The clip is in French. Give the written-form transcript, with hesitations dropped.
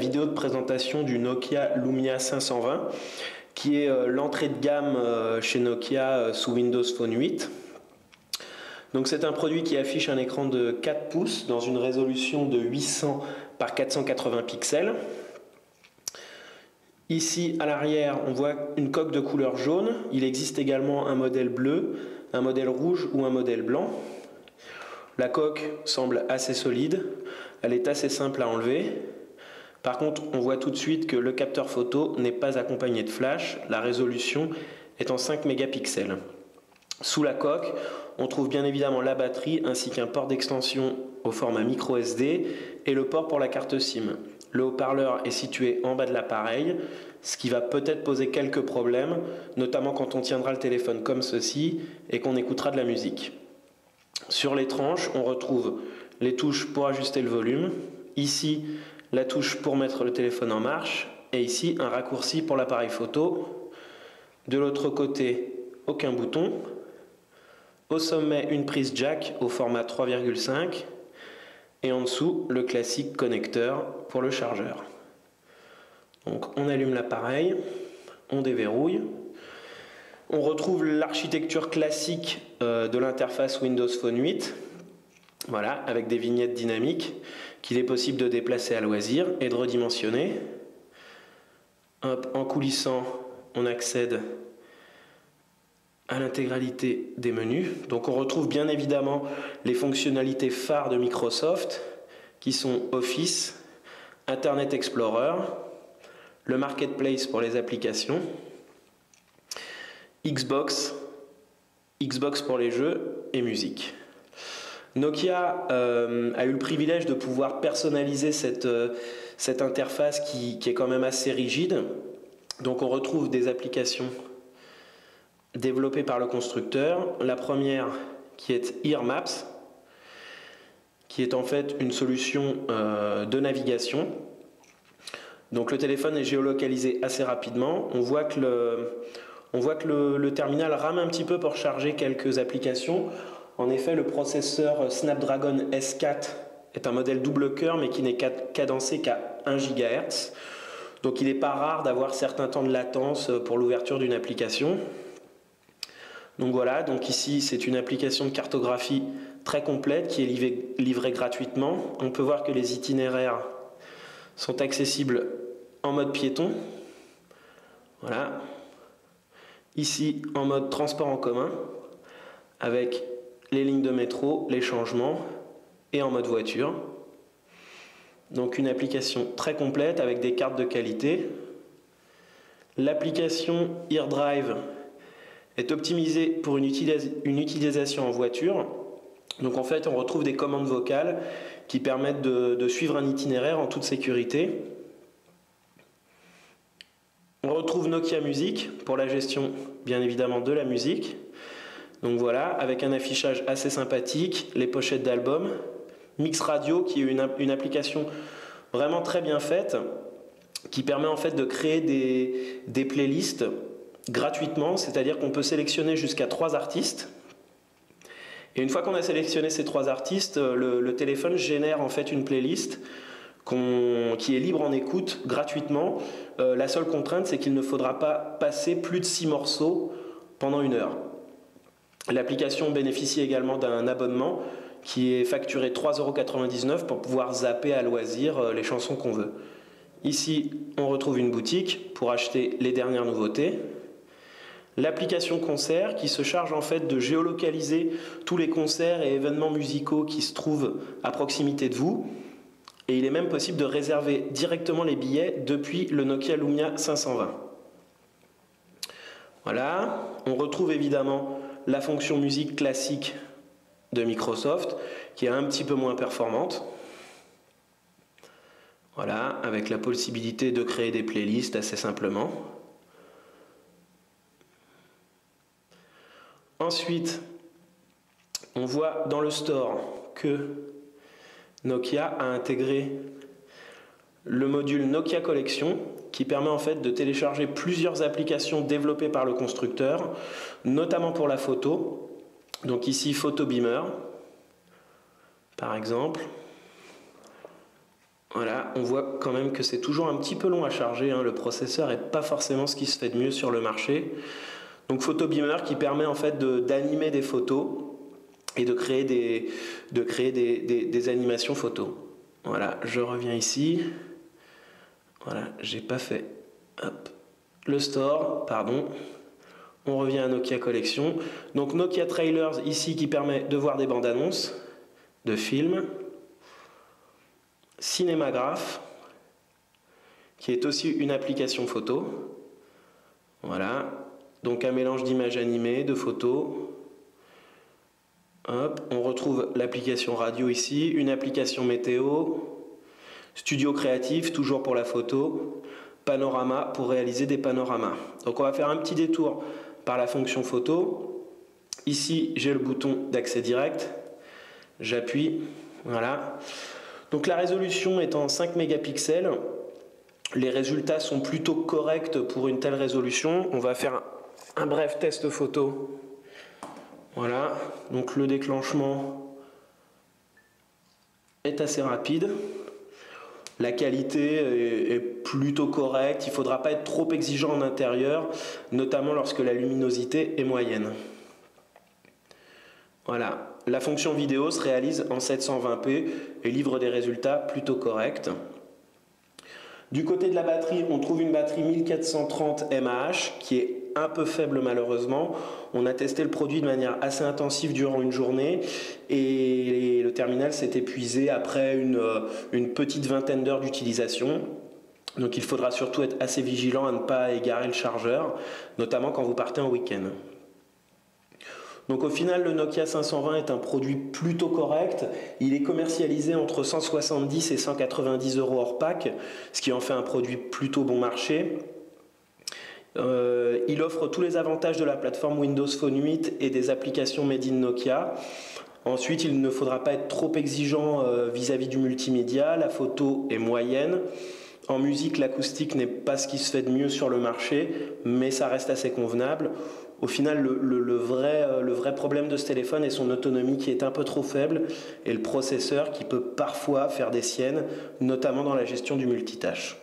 vidéo de présentation du Nokia Lumia 520, qui est l'entrée de gamme chez Nokia sous Windows Phone 8. Donc c'est un produit qui affiche un écran de 4 pouces dans une résolution de 800 par 480 pixels. Ici à l'arrière, on voit une coque de couleur jaune. Il existe également un modèle bleu, un modèle rouge ou un modèle blanc. La coque semble assez solide, elle est assez simple à enlever. Par contre, on voit tout de suite que le capteur photo n'est pas accompagné de flash, la résolution est en 5 mégapixels. Sous la coque, on trouve bien évidemment la batterie ainsi qu'un port d'extension au format micro SD et le port pour la carte SIM. Le haut-parleur est situé en bas de l'appareil, ce qui va peut-être poser quelques problèmes, notamment quand on tiendra le téléphone comme ceci et qu'on écoutera de la musique. Sur les tranches, on retrouve les touches pour ajuster le volume, ici la touche pour mettre le téléphone en marche et ici un raccourci pour l'appareil photo. De l'autre côté, aucun bouton. Au sommet, une prise jack au format 3,5 et en dessous, le classique connecteur pour le chargeur. Donc on allume l'appareil, on déverrouille. On retrouve l'architecture classique de l'interface Windows Phone 8, voilà, avec des vignettes dynamiques qu'il est possible de déplacer à loisir et de redimensionner. Hop, en coulissant, on accède à l'intégralité des menus. Donc on retrouve bien évidemment les fonctionnalités phares de Microsoft qui sont Office, Internet Explorer, le Marketplace pour les applications, Xbox pour les jeux et musique. Nokia a eu le privilège de pouvoir personnaliser cette interface qui est quand même assez rigide. Donc on retrouve des applications développée par le constructeur. La première qui est Ear Maps, qui est en fait une solution de navigation. Donc le téléphone est géolocalisé assez rapidement. On voit que le terminal rame un petit peu pour charger quelques applications. En effet, le processeur Snapdragon S4 est un modèle double cœur mais qui n'est cadencé qu'à 1 GHz. Donc il n'est pas rare d'avoir certains temps de latence pour l'ouverture d'une application. Donc voilà, donc ici c'est une application de cartographie très complète qui est livrée gratuitement. On peut voir que les itinéraires sont accessibles en mode piéton. Voilà. Ici en mode transport en commun avec les lignes de métro, les changements et en mode voiture. Donc une application très complète avec des cartes de qualité. L'application AirDrive est optimisé pour une utilisation en voiture. Donc en fait, on retrouve des commandes vocales qui permettent de suivre un itinéraire en toute sécurité. On retrouve Nokia Music pour la gestion, bien évidemment, de la musique. Donc voilà, avec un affichage assez sympathique, les pochettes d'albums. Mix Radio, qui est une application vraiment très bien faite, qui permet en fait de créer des playlists gratuitement, c'est-à-dire qu'on peut sélectionner jusqu'à 3 artistes. Et une fois qu'on a sélectionné ces 3 artistes, le téléphone génère en fait une playlist qui est libre en écoute gratuitement. La seule contrainte, c'est qu'il ne faudra pas passer plus de 6 morceaux pendant 1 heure. L'application bénéficie également d'un abonnement qui est facturé 3,99 € pour pouvoir zapper à loisir les chansons qu'on veut. Ici, on retrouve une boutique pour acheter les dernières nouveautés. L'application concert qui se charge en fait de géolocaliser tous les concerts et événements musicaux qui se trouvent à proximité de vous. Et il est même possible de réserver directement les billets depuis le Nokia Lumia 520. Voilà, on retrouve évidemment la fonction musique classique de Microsoft qui est un petit peu moins performante. Voilà, avec la possibilité de créer des playlists assez simplement. Ensuite, on voit dans le store que Nokia a intégré le module Nokia Collection qui permet en fait de télécharger plusieurs applications développées par le constructeur, notamment pour la photo. Donc ici, Photo Beamer, par exemple. Voilà, on voit quand même que c'est toujours un petit peu long à charger, hein. Le processeur n'est pas forcément ce qui se fait de mieux sur le marché. Donc PhotoBeamer qui permet en fait d'animer des photos et de créer des animations photos. Voilà, je reviens ici. Voilà, j'ai pas fait. Hop. Le store, pardon. On revient à Nokia Collection. Donc Nokia Trailers ici qui permet de voir des bandes annonces de films. Cinémagraphe qui est aussi une application photo. Voilà. Donc un mélange d'images animées, de photos. Hop, on retrouve l'application radio ici, une application météo, studio créatif, toujours pour la photo, panorama pour réaliser des panoramas. Donc on va faire un petit détour par la fonction photo. Ici, j'ai le bouton d'accès direct. J'appuie, voilà. Donc la résolution est en 5 mégapixels. Les résultats sont plutôt corrects pour une telle résolution. On va faire un bref test photo. Voilà, donc le déclenchement est assez rapide. La qualité est plutôt correcte. Il ne faudra pas être trop exigeant en intérieur, notamment lorsque la luminosité est moyenne. Voilà, la fonction vidéo se réalise en 720p et livre des résultats plutôt corrects. Du côté de la batterie, on trouve une batterie 1430 mAh qui est un peu faible malheureusement. On a testé le produit de manière assez intensive durant une journée et le terminal s'est épuisé après une petite vingtaine d'heures d'utilisation. Donc il faudra surtout être assez vigilant à ne pas égarer le chargeur, notamment quand vous partez en week-end. Donc au final, le Nokia 520 est un produit plutôt correct. Il est commercialisé entre 170 et 190 euros hors pack, ce qui en fait un produit plutôt bon marché. Il offre tous les avantages de la plateforme Windows Phone 8 et des applications Made in Nokia. Ensuite, il ne faudra pas être trop exigeant vis-à-vis du multimédia. La photo est moyenne. En musique, l'acoustique n'est pas ce qui se fait de mieux sur le marché, mais ça reste assez convenable. Au final, le vrai problème de ce téléphone est son autonomie qui est un peu trop faible et le processeur qui peut parfois faire des siennes, notamment dans la gestion du multitâche.